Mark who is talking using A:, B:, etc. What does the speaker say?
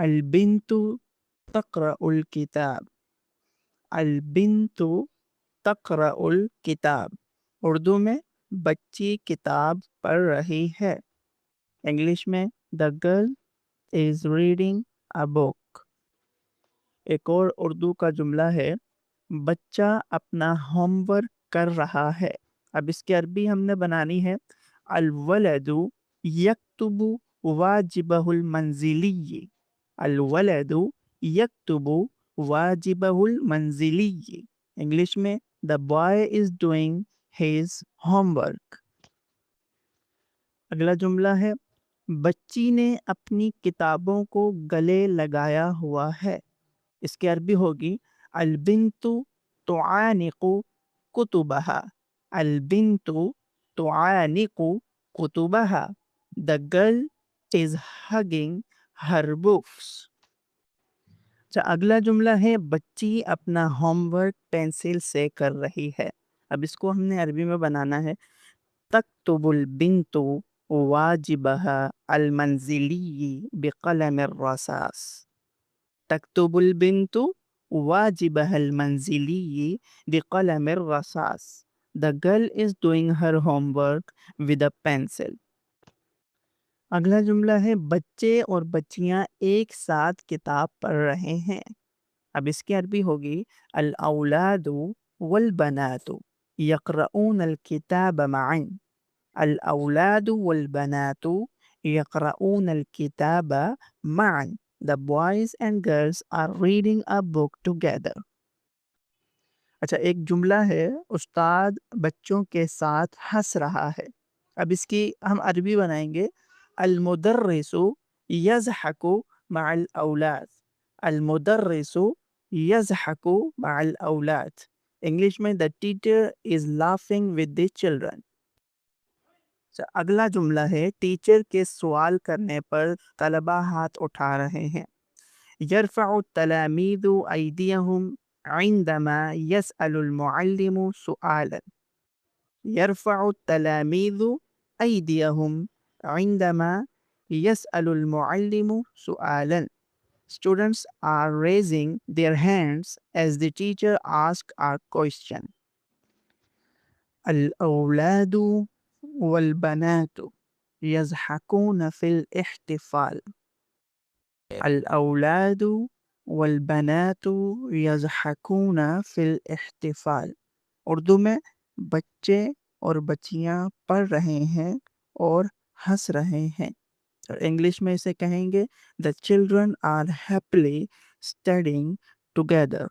A: البنت تقرأ الكتاب. البنت تقرأ الكتاب. اردو میں بچی کتاب پڑھ رہی ہے. انگلش میں the girl is reading a book. ایک اور اردو کا جملہ ہے بچہ اپنا ہوم ورک کر رہا ہے. اب اس کی عربی ہم نے بنانی ہے الولد یکتب واجبہ المنزلی. الولد یکتب واجبہ المنزلی. انگلش میں the boy is doing his homework. اگلا جملہ ہے بچی نے اپنی کتابوں کو گلے لگایا ہوا ہے. اس کی عربی ہوگی البنت تعانق کتبہا. البنت تعانق کتبہا. The girl is hugging her books. اچھا اگلا جملہ ہے بچی اپنا ہوم ورک پینسل سے کر رہی ہے. اب اس کو ہم نے عربی میں بنانا ہے تکتب البنت واجبها المنزلی بقلم الرصاص. تکتب البنت واجبها المنزلی بقلم الرصاص. The girl is doing her homework with a pencil. اگلا جملہ ہے بچے اور بچیاں ایک ساتھ کتاب پڑھ رہے ہیں. اب اس کی عربی ہوگی الاولاد والبنات یقرؤون الکتاب معا. الاولاد والبنات یقرؤون الکتاب معا. The boys and girls are reading a book together. اچھا ایک جملہ ہے استاد بچوں کے ساتھ ہنس رہا ہے. اب اس کی ہم عربی بنائیں گے المدرس یضحک مع الاولاد. المدرس یضحک مع الاولاد. انگلش میں the teacher is laughing with the children. اگلا جملہ ہے ٹیچر کے سوال کرنے پر طلبہ ہاتھ اٹھا رہے ہیں. یرفع التلاميذ أيديهم عندما يسأل المعلم سؤالا. يرفع التلاميذ أيديهم عندما يسأل المعلم سؤالا. Students are raising their hands as the teacher asks a question. الأولاد والبنات يضحكون في الاحتفال. الأولاد والبنات يضحكون في الاحتفال. اردو میں بچے اور بچیاں پڑھ رہے ہیں اور ہنس رہے ہیں. انگلش میں اسے کہیں گے the children are happily studying together.